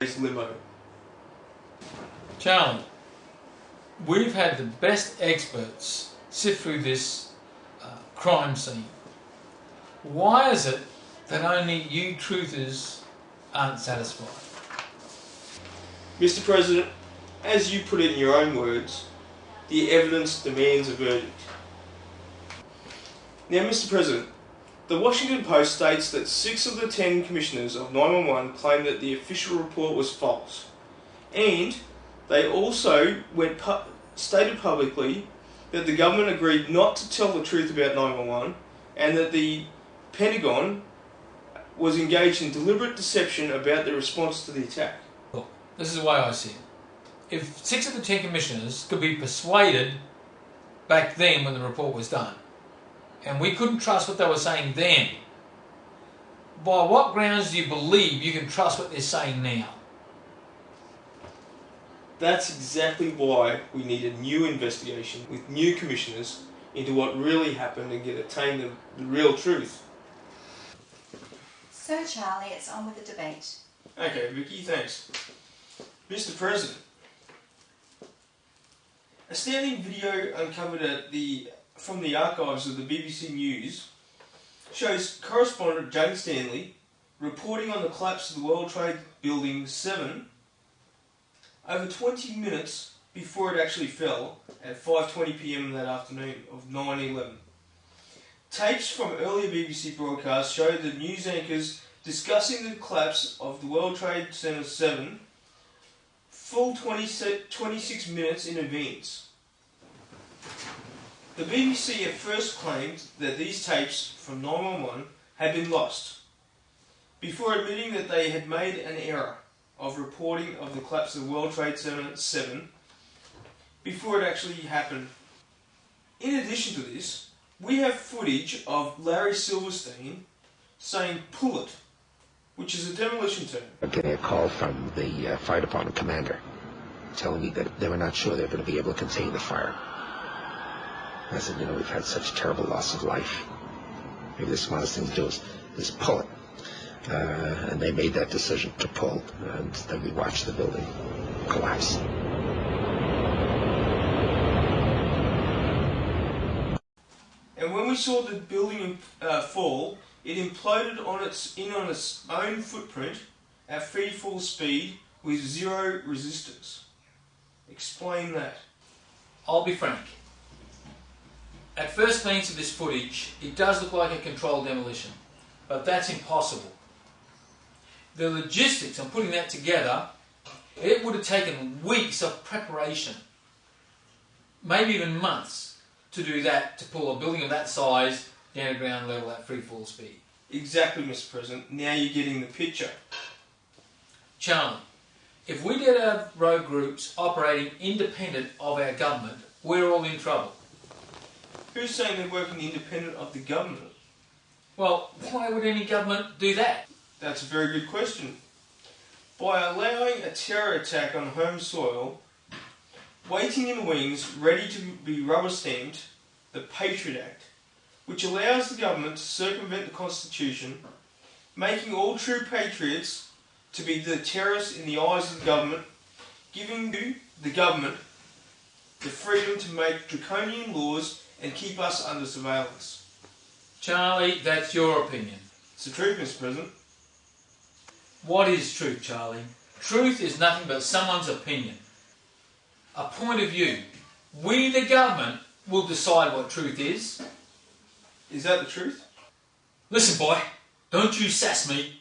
limo. Charlie, we've had the best experts sift through this crime scene. Why is it that only you truthers aren't satisfied? Mr. President, as you put it in your own words, the evidence demands a verdict. Now, Mr. President, the Washington Post states that 6 of the 10 commissioners of 911 claim that the official report was false. And they also stated publicly that the government agreed not to tell the truth about 911 and that the Pentagon was engaged in deliberate deception about their response to the attack. Look, this is the way I see it. If 6 of the 10 commissioners could be persuaded back then when the report was done, and we couldn't trust what they were saying then, by what grounds do you believe you can trust what they're saying now? That's exactly why we need a new investigation with new commissioners into what really happened and attain the real truth. So Charlie, it's on with the debate. Okay, Vicky, thanks. Mr. President, a standing video uncovered from the archives of the BBC News shows correspondent Jane Stanley reporting on the collapse of the World Trade Building 7 over 20 minutes before it actually fell at 5:20 p.m. that afternoon of 9/11. Tapes from earlier BBC broadcasts showed the news anchors discussing the collapse of the World Trade Center 7 full 26 minutes in advance. The BBC at first claimed that these tapes from 911 had been lost, before admitting that they had made an error of reporting of the collapse of the World Trade Center 7 before it actually happened. In addition to this, we have footage of Larry Silverstein saying "pull it," which is a demolition term. I'm getting a call from the fire department commander telling me that they were not sure they were going to be able to contain the fire. I said, we've had such terrible loss of life. Maybe the smartest thing to do is pull it. And they made that decision to pull, and then we watched the building collapse. And when we saw the building fall, it imploded on its own footprint at free fall speed with zero resistance. Explain that. I'll be frank. At first glance of this footage, it does look like a controlled demolition, but that's impossible. The logistics on putting that together, it would have taken weeks of preparation, maybe even months, to do that, to pull a building of that size down to ground level at free fall speed. Exactly, Mr. President. Now you're getting the picture. Charlie, if we did have rogue groups operating independent of our government, we're all in trouble. Who's saying they're working independent of the government? Well, why would any government do that? That's a very good question. By allowing a terror attack on home soil, waiting in the wings, ready to be rubber-stamped, the Patriot Act, which allows the government to circumvent the Constitution, making all true patriots to be the terrorists in the eyes of the government, giving the government the freedom to make draconian laws and keep us under surveillance. Charlie, that's your opinion. It's the truth, Mr. President. What is truth, Charlie? Truth is nothing but someone's opinion. A point of view. We, the government, will decide what truth is. Is that the truth? Listen, boy, don't you sass me.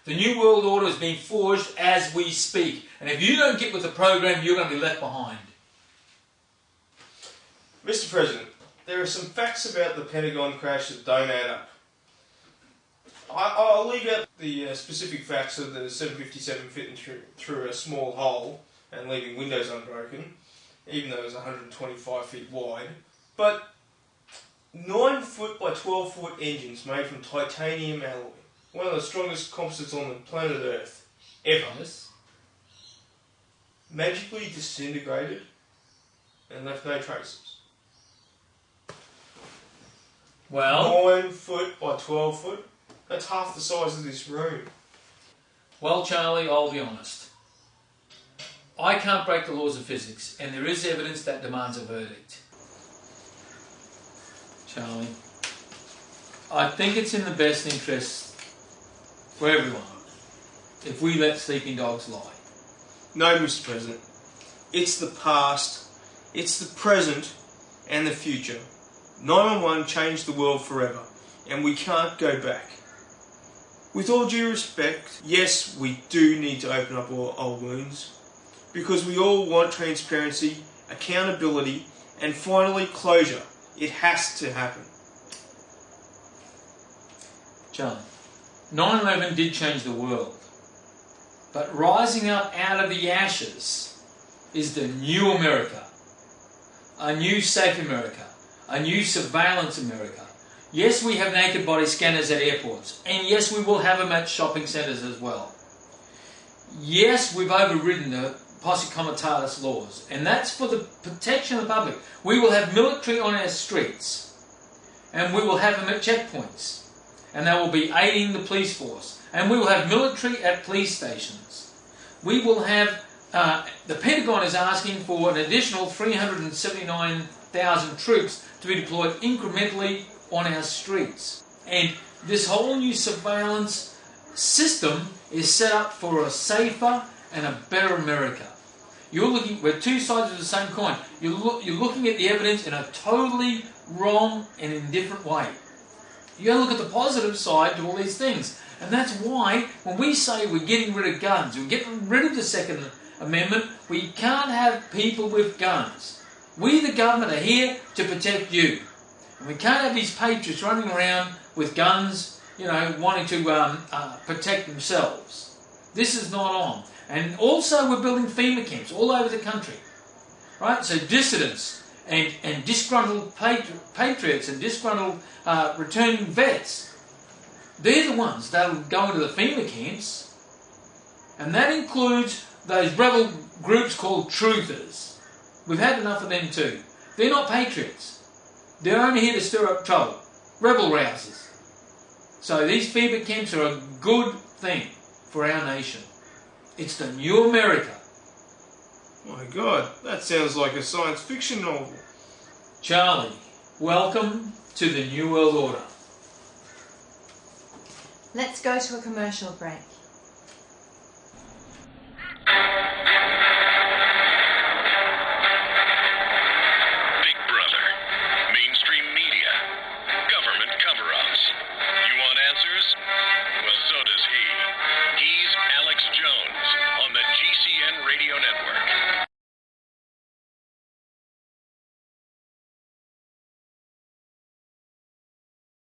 The New World Order is being forged as we speak, and if you don't get with the program, you're going to be left behind. Mr. President, there are some facts about the Pentagon crash that don't add up. I'll leave out the specific facts of the 757 fitting through a small hole and leaving windows unbroken, even though it was 125 feet wide. But 9 foot by 12 foot engines made from titanium alloy, one of the strongest composites on the planet Earth ever, magically disintegrated and left no traces. Well, 9 foot by 12 foot. That's half the size of this room. Well, Charlie, I'll be honest. I can't break the laws of physics, and there is evidence that demands a verdict. Charlie, I think it's in the best interest for everyone if we let sleeping dogs lie. No, Mr. President. It's the past, it's the present, and the future. 911 changed the world forever, and we can't go back. With all due respect, yes, we do need to open up all old wounds, because we all want transparency, accountability, and finally closure. It has to happen. Charlie, 9/11 did change the world, but rising up out of the ashes is the new America, a new safe America, a new surveillance America. Yes, we have naked body scanners at airports, and yes, we will have them at shopping centres as well. Yes, we've overridden the posse comitatus laws, and that's for the protection of the public. We will have military on our streets, and we will have them at checkpoints, and they will be aiding the police force, and we will have military at police stations. We will have, the Pentagon is asking for an additional 379,000 troops to be deployed incrementally on our streets. And this whole new surveillance system is set up for a safer and a better America. We're two sides of the same coin. You're looking at the evidence in a totally wrong and indifferent way. You got to look at the positive side to all these things. And that's why when we say we're getting rid of guns, we're getting rid of the Second Amendment, we can't have people with guns. We, the government, are here to protect you. And we can't have these patriots running around with guns, wanting to protect themselves. This is not on. And also we're building FEMA camps all over the country. Right? So dissidents and disgruntled patriots and disgruntled returning vets, they're the ones that will go into the FEMA camps. And that includes those rebel groups called truthers. We've had enough of them too. They're not patriots. They're only here to stir up trouble. Rebel rousers. So these FEMA camps are a good thing for our nation. It's the new America. My God, that sounds like a science fiction novel. Charlie, welcome to the New World Order. Let's go to a commercial break. Big Brother, mainstream media, government cover-ups. You want answers? Well, so does he. He's Alex Jones on the GCN Radio Network.